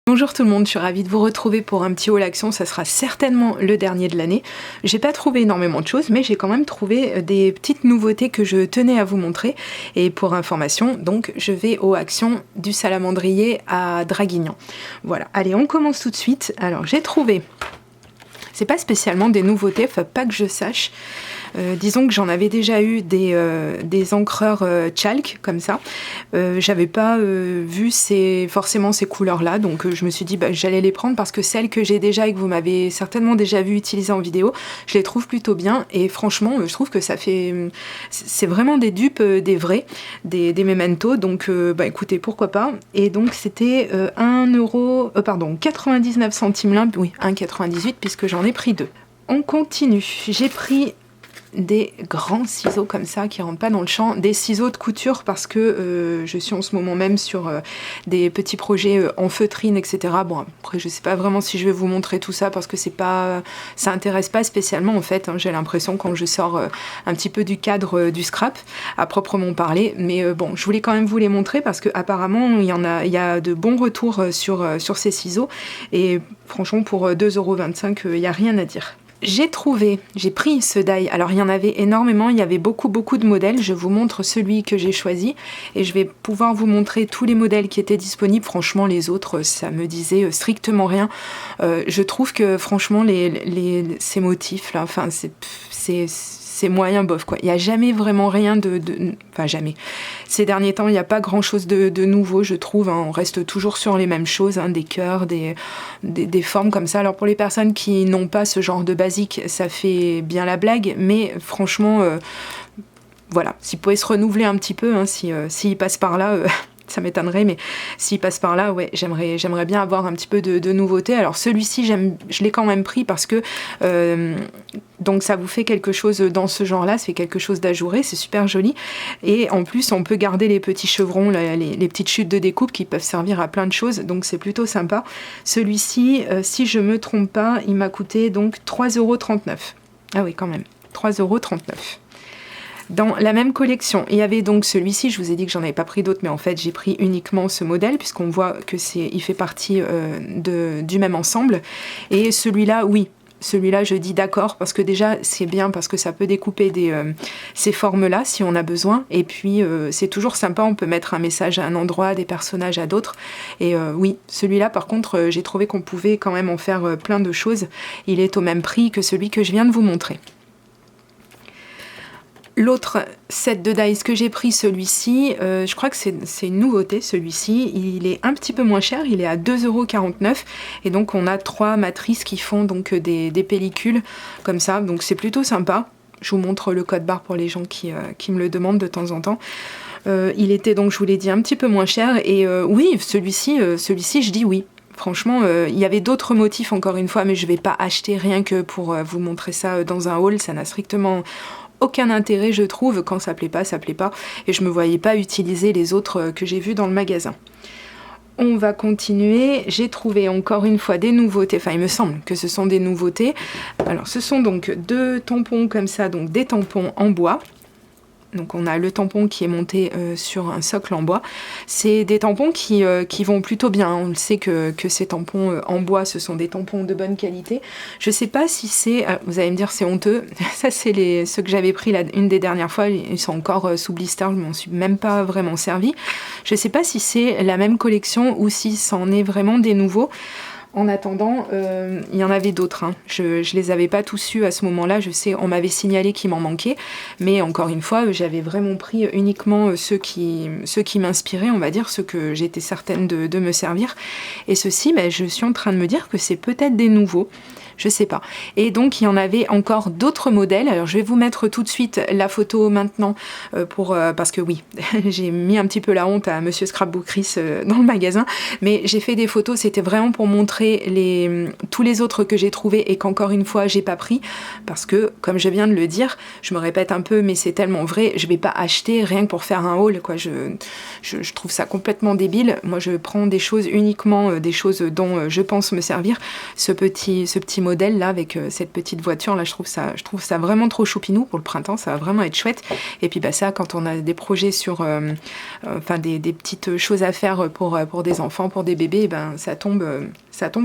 Bonjour tout le monde, je suis ravie de vous retrouver pour un petit haul action, ça sera certainement le dernier de l'année. J'ai pas trouvé énormément de choses, mais j'ai quand même trouvé des petites nouveautés que je tenais à vous montrer. Et pour information, donc je vais aux actions du Salamandrier à Draguignan. Voilà, allez on commence tout de suite. Alors j'ai trouvé, c'est pas spécialement des nouveautés, enfin pas que je sache. Disons que j'en avais déjà eu des encreurs chalk comme ça. J'avais pas vu forcément ces couleurs-là, donc je me suis dit j'allais les prendre parce que celles que j'ai déjà et que vous m'avez certainement déjà vu utiliser en vidéo, je les trouve plutôt bien et franchement je trouve que c'est vraiment des dupes des vrais, des Memento, donc écoutez pourquoi pas. Et donc c'était 99 centimes l'un, oui 1,98 puisque j'en ai pris deux. On continue, j'ai pris des grands ciseaux comme ça qui rentrent pas dans le champ, des ciseaux de couture parce que je suis en ce moment même sur des petits projets en feutrine, etc. Bon après je sais pas vraiment si je vais vous montrer tout ça parce que ça intéresse pas spécialement en fait, hein. J'ai l'impression quand je sors un petit peu du cadre du scrap à proprement parler, mais bon je voulais quand même vous les montrer parce que apparemment il y a de bons retours sur ces ciseaux et franchement pour 2,25 €, il y a rien à dire. J'ai pris ce die, alors il y en avait énormément, il y avait beaucoup de modèles, je vous montre celui que j'ai choisi et je vais pouvoir vous montrer tous les modèles qui étaient disponibles. Franchement les autres ça me disait strictement rien. Je trouve que franchement ces motifs là, enfin c'est moyen bof quoi. Il n'y a jamais vraiment rien enfin jamais. Ces derniers temps, il n'y a pas grand chose de nouveau, je trouve, hein. On reste toujours sur les mêmes choses, hein, des cœurs, des formes comme ça. Alors pour les personnes qui n'ont pas ce genre de basique, ça fait bien la blague, mais franchement, voilà, s'il pouvait se renouveler un petit peu, hein, s'il passe par là... ça m'étonnerait, mais s'il passe par là, ouais, j'aimerais bien avoir un petit peu de nouveauté. Alors celui-ci, je l'ai quand même pris parce que donc ça vous fait quelque chose dans ce genre-là, ça fait quelque chose d'ajouré, c'est super joli. Et en plus, on peut garder les petits chevrons, les petites chutes de découpe qui peuvent servir à plein de choses, donc c'est plutôt sympa. Celui-ci, si je me trompe pas, il m'a coûté donc 3,39 €. Ah oui, quand même, 3,39 €. Dans la même collection, il y avait donc celui-ci, je vous ai dit que j'en avais pas pris d'autres, mais en fait j'ai pris uniquement ce modèle, puisqu'on voit que il fait partie du même ensemble. Et celui-là, oui, celui-là je dis d'accord, parce que déjà c'est bien, parce que ça peut découper ces formes-là si on a besoin, et puis c'est toujours sympa, on peut mettre un message à un endroit, des personnages à d'autres, et oui, celui-là par contre, j'ai trouvé qu'on pouvait quand même en faire plein de choses. Il est au même prix que celui que je viens de vous montrer. L'autre set de dies que j'ai pris, celui-ci, je crois que c'est une nouveauté, celui-ci, il est un petit peu moins cher, il est à 2,49 €, et donc on a 3 matrices qui font donc des pellicules comme ça, donc c'est plutôt sympa. Je vous montre le code barre pour les gens qui me le demandent de temps en temps. Il était donc, je vous l'ai dit, un petit peu moins cher, et oui, celui-ci je dis oui. Franchement, il y avait d'autres motifs encore une fois, mais je vais pas acheter rien que pour vous montrer ça dans un haul, ça n'a strictement aucun intérêt je trouve. Quand ça plaît pas, et je me voyais pas utiliser les autres que j'ai vus dans le magasin. On va continuer, j'ai trouvé encore une fois des nouveautés, enfin il me semble que ce sont des nouveautés. Alors ce sont donc 2 tampons comme ça, donc des tampons en bois. Donc on a le tampon qui est monté sur un socle en bois. C'est des tampons qui vont plutôt bien. On le sait que ces tampons en bois, ce sont des tampons de bonne qualité. Je sais pas si c'est... vous allez me dire c'est honteux. Ça c'est ceux que j'avais pris une des dernières fois. Ils sont encore sous blister, je m'en suis même pas vraiment servi. Je sais pas si c'est la même collection ou si c'en est vraiment des nouveaux. En attendant, il y en avait d'autres, hein. Je les avais pas tous eus à ce moment-là, je sais, on m'avait signalé qu'il m'en manquait, mais encore une fois, j'avais vraiment pris uniquement ceux qui m'inspiraient, on va dire, ceux que j'étais certaine de me servir. Et ceux-ci, je suis en train de me dire que c'est peut-être des nouveaux. Je sais pas. Et donc il y en avait encore d'autres modèles. Alors je vais vous mettre tout de suite la photo maintenant parce que oui, j'ai mis un petit peu la honte à Monsieur Scrapbook Chris dans le magasin, mais j'ai fait des photos, c'était vraiment pour montrer tous les autres que j'ai trouvés et qu'encore une fois j'ai pas pris parce que comme je viens de le dire, je me répète un peu mais c'est tellement vrai, je vais pas acheter rien que pour faire un haul quoi. Je trouve ça complètement débile. Moi je prends des choses uniquement des choses dont je pense me servir. Ce petit petit modèle là avec cette petite voiture là, je trouve ça vraiment trop choupinou pour le printemps, ça va vraiment être chouette. Et puis bah ça, quand on a des projets sur enfin des petites choses à faire pour des enfants, pour des bébés, ben ça tombe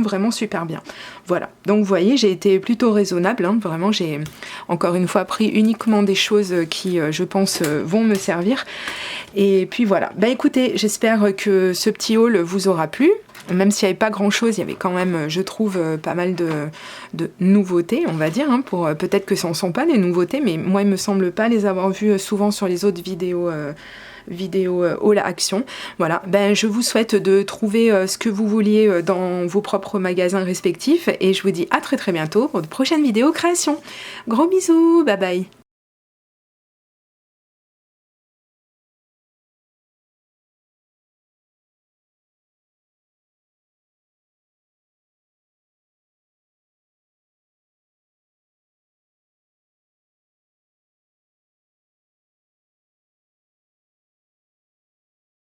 vraiment super bien. Voilà, donc vous voyez, j'ai été plutôt raisonnable, hein. Vraiment j'ai encore une fois pris uniquement des choses qui je pense vont me servir. Et puis voilà, bah écoutez, j'espère que ce petit haul vous aura plu. Même s'il n'y avait pas grand chose, il y avait quand même, je trouve, pas mal de nouveautés, on va dire, hein, pour peut-être que ce ne sont pas des nouveautés, mais moi il me semble pas les avoir vues souvent sur les autres vidéos haul action. Voilà, ben je vous souhaite de trouver ce que vous vouliez dans vos propres magasins respectifs, et je vous dis à très très bientôt pour de prochaines vidéos création. Gros bisous, bye bye.